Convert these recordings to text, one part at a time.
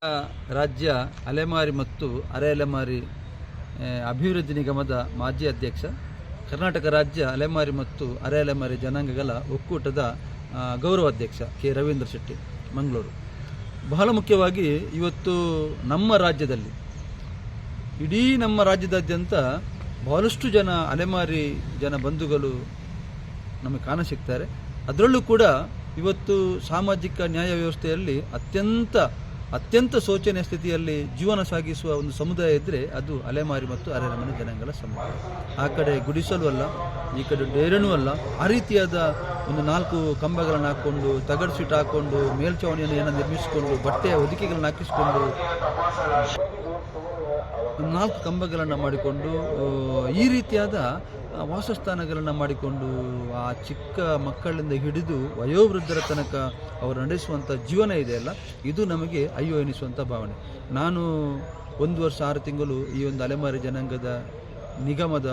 ರಾಜ್ಯ ಅಲೆಮಾರಿ ಮತ್ತು ಅರೆ ಅಲೆಮಾರಿ ಅಭಿವೃದ್ಧಿ ನಿಗಮದ ಮಾಜಿ ಅಧ್ಯಕ್ಷ, ಕರ್ನಾಟಕ ರಾಜ್ಯ ಅಲೆಮಾರಿ ಮತ್ತು ಅರೆ ಅಲೆಮಾರಿ ಜನಾಂಗಗಳ ಒಕ್ಕೂಟದ ಗೌರವಾಧ್ಯಕ್ಷ ಕೆ ರವೀಂದ್ರ ಶೆಟ್ಟಿ, ಮಂಗಳೂರು. ಬಹಳ ಮುಖ್ಯವಾಗಿ ಇವತ್ತು ನಮ್ಮ ರಾಜ್ಯದಲ್ಲಿ, ಇಡೀ ನಮ್ಮ ರಾಜ್ಯದಾದ್ಯಂತ ಬಹಳಷ್ಟು ಜನ ಅಲೆಮಾರಿ ಜನ ಬಂಧುಗಳು ನಮಗೆ ಕಾಣಸಿಗ್ತಾರೆ. ಅದರಲ್ಲೂ ಕೂಡ ಇವತ್ತು ಸಾಮಾಜಿಕ ನ್ಯಾಯ ವ್ಯವಸ್ಥೆಯಲ್ಲಿ ಅತ್ಯಂತ ಶೋಚನೀಯ ಸ್ಥಿತಿಯಲ್ಲಿ ಜೀವನ ಸಾಗಿಸುವ ಒಂದು ಸಮುದಾಯ ಇದ್ದರೆ ಅದು ಅಲೆಮಾರಿ ಮತ್ತು ಅರೆ ಅಲೆಮಾರಿ ಜನಾಂಗಗಳ ಸಮುದಾಯ. ಆ ಕಡೆ ಗುಡಿಸಲು ಅಲ್ಲ, ಈ ಕಡೆ ಡೇರಣೂ ಅಲ್ಲ. ಆ ರೀತಿಯಾದ ಒಂದು 4 ಕಂಬಗಳನ್ನು ಹಾಕ್ಕೊಂಡು, ತಗಡು ಶೀಟ್ ಹಾಕ್ಕೊಂಡು, ಮೇಲ್ಛಾವಣಿಯನ್ನು ನಿರ್ಮಿಸಿಕೊಂಡು, ಬಟ್ಟೆಯ ಹೊದಿಕೆಗಳನ್ನು ಹಾಕಿಸಿಕೊಂಡು, 4 ಕಂಬಗಳನ್ನು ಮಾಡಿಕೊಂಡು, ಈ ರೀತಿಯಾದ ವಾಸಸ್ಥಾನಗಳನ್ನು ಮಾಡಿಕೊಂಡು, ಆ ಚಿಕ್ಕ ಮಕ್ಕಳಿಂದ ಹಿಡಿದು ವಯೋವೃದ್ಧರ ತನಕ ಅವರು ನಡೆಸುವಂಥ ಜೀವನ ಇದೆಯಲ್ಲ, ಇದು ನಮಗೆ ಅಯ್ಯೋ ಎನಿಸುವಂಥ ಭಾವನೆ. ನಾನು 1 ವರ್ಷ 6 ತಿಂಗಳು ಈ ಒಂದು ಅಲೆಮಾರಿ ಜನಾಂಗದ ನಿಗಮದ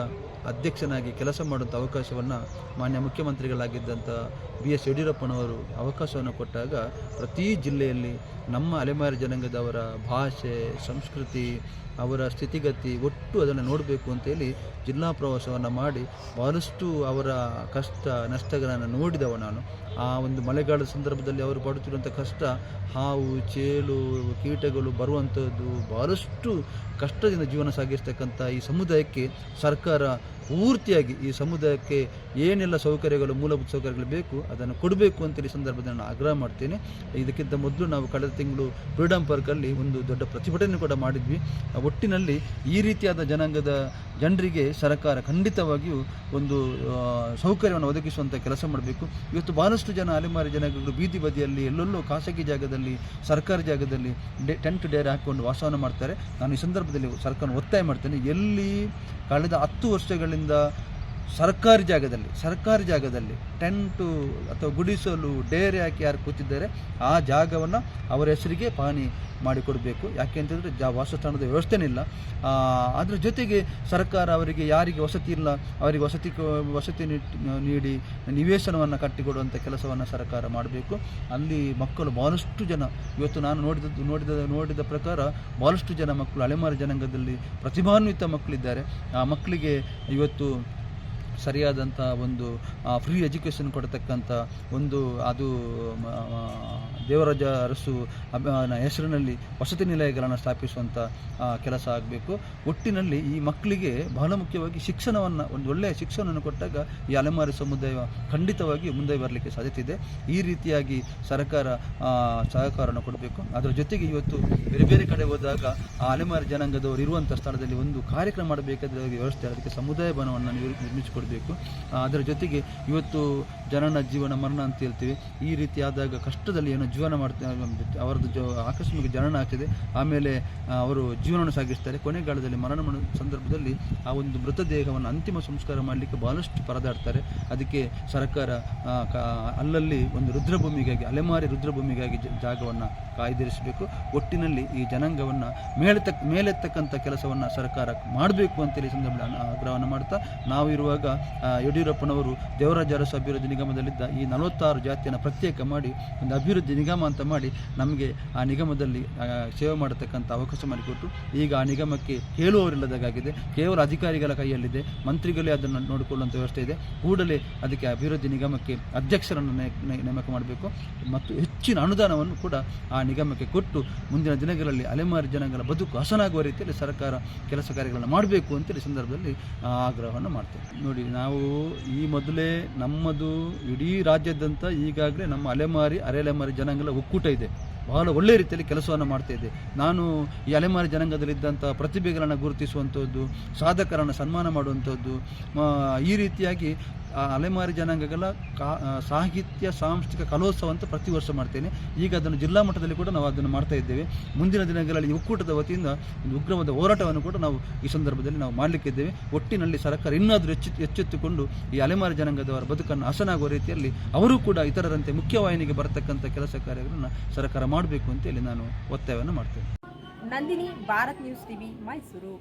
ಅಧ್ಯಕ್ಷನಾಗಿ ಕೆಲಸ ಮಾಡುವಂಥ ಅವಕಾಶವನ್ನು ಮಾನ್ಯ ಮುಖ್ಯಮಂತ್ರಿಗಳಾಗಿದ್ದಂಥ BS ಯಡಿಯೂರಪ್ಪನವರು ಅವಕಾಶವನ್ನು ಕೊಟ್ಟಾಗ, ಪ್ರತಿ ಜಿಲ್ಲೆಯಲ್ಲಿ ನಮ್ಮ ಅಲೆಮಾರಿ ಜನಾಂಗದವರ ಭಾಷೆ, ಸಂಸ್ಕೃತಿ, ಅವರ ಸ್ಥಿತಿಗತಿ ಒಟ್ಟು ಅದನ್ನು ನೋಡಬೇಕು ಅಂತೇಳಿ ಜಿಲ್ಲಾ ಪ್ರವಾಸವನ್ನು ಮಾಡಿ ಬಹಳಷ್ಟು ಅವರ ಕಷ್ಟ ನಷ್ಟಗಳನ್ನು ನೋಡಿದವ ನಾನು. ಆ ಒಂದು ಮಳೆಗಾಲದ ಸಂದರ್ಭದಲ್ಲಿ ಅವರು ಪಡುತ್ತಿರುವಂಥ ಕಷ್ಟ, ಹಾವು, ಚೇಳು, ಕೀಟಗಳು ಬರುವಂಥದ್ದು, ಬಹಳಷ್ಟು ಕಷ್ಟದಿಂದ ಜೀವನ ಸಾಗಿಸ್ತಕ್ಕಂಥ ಈ ಸಮುದಾಯಕ್ಕೆ ಸರ್ಕಾರ ಪೂರ್ತಿಯಾಗಿ ಈ ಸಮುದಾಯಕ್ಕೆ ಏನೆಲ್ಲ ಸೌಕರ್ಯಗಳು, ಮೂಲಭೂತ ಸೌಕರ್ಯಗಳು ಬೇಕು ಅದನ್ನು ಕೊಡಬೇಕು ಅಂತೇಳಿ ಸಂದರ್ಭದಲ್ಲಿ ನಾನು ಆಗ್ರಹ ಮಾಡ್ತೇನೆ. ಇದಕ್ಕಿಂತ ಮೊದಲು ನಾವು ಕಳೆದ ತಿಂಗಳು ಫ್ರೀಡಮ್ ಪಾರ್ಕಲ್ಲಿ ಒಂದು ದೊಡ್ಡ ಪ್ರತಿಭಟನೆ ಕೂಡ ಮಾಡಿದ್ವಿ. ಒಟ್ಟಿನಲ್ಲಿ ಈ ರೀತಿಯಾದ ಜನಾಂಗದ ಜನರಿಗೆ ಸರ್ಕಾರ ಖಂಡಿತವಾಗಿಯೂ ಒಂದು ಸೌಕರ್ಯವನ್ನು ಒದಗಿಸುವಂಥ ಕೆಲಸ ಮಾಡಬೇಕು. ಇವತ್ತು ಬಹಳಷ್ಟು ಜನ ಅಲೆಮಾರಿ ಜನಾಂಗಗಳು ಬೀದಿ ಬದಿಯಲ್ಲಿ, ಎಲ್ಲೆಲ್ಲೋ ಖಾಸಗಿ ಜಾಗದಲ್ಲಿ, ಸರ್ಕಾರಿ ಜಾಗದಲ್ಲಿ ಟೆಂಟ್ ಡೇರೆ ಹಾಕಿಕೊಂಡು ವಾಸವನ್ನು ಮಾಡ್ತಾರೆ. ನಾನು ಈ ಸಂದರ್ಭದಲ್ಲಿ ಸರ್ಕಾರ ಒತ್ತಾಯ ಮಾಡ್ತೇನೆ, ಎಲ್ಲಿ ಕಳೆದ 10 ವರ್ಷಗಳಿಂದ ಸರ್ಕಾರಿ ಜಾಗದಲ್ಲಿ ಟೆಂಟು ಅಥವಾ ಗುಡಿಸಲು ಡೇರೆ ಹಾಕಿ ಯಾರು ಕೂತಿದ್ದಾರೆ ಆ ಜಾಗವನ್ನು ಅವರ ಹೆಸರಿಗೆ ಪಾನಿ ಮಾಡಿಕೊಡಬೇಕು. ಯಾಕೆ ಅಂತಂದರೆ ವಾಸಸ್ಥಾನದ ವ್ಯವಸ್ಥೆನೇ ಇಲ್ಲ. ಅದರ ಜೊತೆಗೆ ಸರ್ಕಾರ ಅವರಿಗೆ ಯಾರಿಗೆ ವಸತಿ ಇಲ್ಲ ಅವರಿಗೆ ವಸತಿ ನೀಡಿ ನಿವೇಶನವನ್ನು ಕಟ್ಟಿಕೊಡುವಂಥ ಕೆಲಸವನ್ನು ಸರ್ಕಾರ ಮಾಡಬೇಕು. ಅಲ್ಲಿ ಮಕ್ಕಳು ಬಹಳಷ್ಟು ಜನ, ಇವತ್ತು ನಾನು ನೋಡಿದ ಪ್ರಕಾರ ಬಹಳಷ್ಟು ಜನ ಮಕ್ಕಳು ಅಲೆಮಾರಿ ಜನಾಂಗದಲ್ಲಿ ಪ್ರತಿಭಾನ್ವಿತ ಮಕ್ಕಳಿದ್ದಾರೆ. ಆ ಮಕ್ಕಳಿಗೆ ಇವತ್ತು ಸರಿಯಾದಂಥ ಒಂದು ಫ್ರೀ ಎಜುಕೇಷನ್ ಕೊಡತಕ್ಕಂಥ ಒಂದು, ಅದು ದೇವರಾಜ ಅರಸು ಹೆಸರಿನಲ್ಲಿ ವಸತಿ ನಿಲಯಗಳನ್ನು ಸ್ಥಾಪಿಸುವಂಥ ಕೆಲಸ ಆಗಬೇಕು. ಒಟ್ಟಿನಲ್ಲಿ ಈ ಮಕ್ಕಳಿಗೆ ಬಹಳ ಮುಖ್ಯವಾಗಿ ಶಿಕ್ಷಣವನ್ನು, ಒಂದು ಒಳ್ಳೆಯ ಶಿಕ್ಷಣವನ್ನು ಕೊಟ್ಟಾಗ ಈ ಅಲೆಮಾರಿ ಸಮುದಾಯ ಖಂಡಿತವಾಗಿ ಮುಂದೆ ಬರಲಿಕ್ಕೆ ಸಾಧ್ಯತೆ ಇದೆ. ಈ ರೀತಿಯಾಗಿ ಸರ್ಕಾರ ಸಹಕಾರವನ್ನು ಕೊಡಬೇಕು. ಅದರ ಜೊತೆಗೆ ಇವತ್ತು ಬೇರೆ ಬೇರೆ ಕಡೆ ಹೋದಾಗ ಆ ಅಲೆಮಾರಿ ಜನಾಂಗದವರು ಇರುವಂಥ ಸ್ಥಳದಲ್ಲಿ ಒಂದು ಕಾರ್ಯಕ್ರಮ ಮಾಡಬೇಕಾದ್ರೆ ವ್ಯವಸ್ಥೆ, ಅದಕ್ಕೆ ಸಮುದಾಯ ಭವನವನ್ನು ನಿರ್ಮಿಸಿಕೊಡಬೇಕು. ಅದರ ಜೊತೆಗೆ ಇವತ್ತು ಜನನ ಜೀವನ ಮರಣ ಅಂತ ಹೇಳ್ತೀವಿ. ಈ ರೀತಿ ಆದಾಗ ಕಷ್ಟದಲ್ಲಿ ಏನೋ ಜೀವನ ಮಾಡ್ತಾರೆ, ಅವರದ್ದು ಆಕಸ್ಮಿಕ ಜನನ ಆಗ್ತದೆ, ಆಮೇಲೆ ಅವರು ಜೀವನವನ್ನು ಸಾಗಿಸ್ತಾರೆ. ಕೊನೆಗಾಲದಲ್ಲಿ ಮರಣ ಸಂದರ್ಭದಲ್ಲಿ ಆ ಒಂದು ಮೃತದೇಹವನ್ನು ಅಂತಿಮ ಸಂಸ್ಕಾರ ಮಾಡಲಿಕ್ಕೆ ಬಹಳಷ್ಟು ಪರದಾಡ್ತಾರೆ. ಅದಕ್ಕೆ ಸರ್ಕಾರ ಅಲ್ಲಲ್ಲಿ ಒಂದು ರುದ್ರಭೂಮಿಗಾಗಿ, ಅಲೆಮಾರಿ ರುದ್ರಭೂಮಿಗಾಗಿ ಜಾಗವನ್ನು ಕಾಯ್ದಿರಿಸಬೇಕು. ಒಟ್ಟಿನಲ್ಲಿ ಈ ಜನಾಂಗವನ್ನು ಮೇಲೆತ್ತಕ್ಕಂಥ ಕೆಲಸವನ್ನು ಸರ್ಕಾರ ಮಾಡಬೇಕು ಅಂತೇಳಿ ಸಂದರ್ಭದಲ್ಲಿ ಆಗ್ರಹವನ್ನು ಮಾಡ್ತಾ, ನಾವು ಇರುವಾಗ ಯಡಿಯೂರಪ್ಪನವರು ದೇವರಾಜ ಅರಸು ಅಭಿವೃದ್ಧಿ ನಿಗಮದಲ್ಲಿದ್ದ ಈ 46 ಜಾತಿಯನ್ನು ಪ್ರತ್ಯೇಕ ಮಾಡಿ ಒಂದು ಅಭಿವೃದ್ಧಿ ನಿಗಮ ಅಂತ ಮಾಡಿ ನಮಗೆ ಆ ನಿಗಮದಲ್ಲಿ ಸೇವೆ ಮಾಡತಕ್ಕಂಥ ಅವಕಾಶ ಮಾಡಿಕೊಟ್ಟು, ಈಗ ಆ ನಿಗಮಕ್ಕೆ ಹೇಳುವವರಿಲ್ಲದಾಗಿದೆ. ಕೇವಲ ಅಧಿಕಾರಿಗಳ ಕೈಯಲ್ಲಿದೆ, ಮಂತ್ರಿಗಳೇ ಅದನ್ನು ನೋಡಿಕೊಳ್ಳುವಂಥ ವ್ಯವಸ್ಥೆ ಇದೆ. ಕೂಡಲೇ ಅದಕ್ಕೆ ಅಭಿವೃದ್ಧಿ ನಿಗಮಕ್ಕೆ ಅಧ್ಯಕ್ಷರನ್ನು ನೇಮಕ ಮಾಡಬೇಕು ಮತ್ತು ಹೆಚ್ಚಿನ ಅನುದಾನವನ್ನು ಕೂಡ ಆ ನಿಗಮಕ್ಕೆ ಕೊಟ್ಟು ಮುಂದಿನ ದಿನಗಳಲ್ಲಿ ಅಲೆಮಾರಿ ಜನಾಂಗಗಳ ಬದುಕು ಹಸನಾಗುವ ರೀತಿಯಲ್ಲಿ ಸರ್ಕಾರ ಕೆಲಸ ಕಾರ್ಯಗಳನ್ನು ಮಾಡಬೇಕು ಅಂತೇಳಿ ಸಂದರ್ಭದಲ್ಲಿ ಆಗ್ರಹವನ್ನು ಮಾಡ್ತೇವೆ. ನೋಡಿ, ನಾವು ಈ ಮೊದಲೇ ನಮ್ಮದು ಇಡೀ ರಾಜ್ಯಾದ್ಯಂತ ಈಗಾಗಲೇ ನಮ್ಮ ಅಲೆಮಾರಿ ಅರೆ ಅಲೆಮಾರಿ ಜನಾಂಗಗಳ ಒಕ್ಕೂಟ ಇದೆ. ಬಹಳ ಒಳ್ಳೆಯ ರೀತಿಯಲ್ಲಿ ಕೆಲಸವನ್ನು ಮಾಡ್ತಾ ಇದೆ. ನಾನು ಈ ಅಲೆಮಾರಿ ಜನಾಂಗದಲ್ಲಿದ್ದಂಥ ಪ್ರತಿಭೆಗಳನ್ನು ಗುರುತಿಸುವಂಥದ್ದು, ಸಾಧಕರನ್ನು ಸನ್ಮಾನ ಮಾಡುವಂಥದ್ದು, ಈ ರೀತಿಯಾಗಿ ಅಲೆಮಾರಿ ಜನಾಂಗಗಳ ಸಾಹಿತ್ಯ ಸಾಂಸ್ಕೃತಿಕ ಕಲೋತ್ಸವ ಅಂತ ಪ್ರತಿ ವರ್ಷ ಮಾಡ್ತೇನೆ. ಈಗ ಅದನ್ನು ಜಿಲ್ಲಾ ಮಟ್ಟದಲ್ಲಿ ಕೂಡ ನಾವು ಅದನ್ನು ಮಾಡ್ತಾ ಇದ್ದೇವೆ. ಮುಂದಿನ ದಿನಗಳಲ್ಲಿ ಒಕ್ಕೂಟದ ವತಿಯಿಂದ ಒಂದು ಉಗ್ರವಾದ ಹೋರಾಟವನ್ನು ಕೂಡ ನಾವು ಈ ಸಂದರ್ಭದಲ್ಲಿ ನಾವು ಮಾಡಲಿಕ್ಕಿದ್ದೇವೆ. ಒಟ್ಟಿನಲ್ಲಿ ಸರ್ಕಾರ ಇನ್ನಾದರೂ ಎಚ್ಚೆತ್ತುಕೊಂಡು ಈ ಅಲೆಮಾರಿ ಜನಾಂಗದವರ ಬದುಕನ್ನು ಹಸನಾಗುವ ರೀತಿಯಲ್ಲಿ ಅವರು ಕೂಡ ಇತರರಂತೆ ಮುಖ್ಯವಾಹಿನಿಗೆ ಬರತಕ್ಕಂಥ ಕೆಲಸ ಕಾರ್ಯಗಳನ್ನು ಸರ್ಕಾರ ಮಾಡಬೇಕು ಅಂತೇಳಿ ನಾನು ಒತ್ತಾಯವನ್ನು ಮಾಡ್ತೇನೆ. Nandini, Bharat news TV, Mysuru.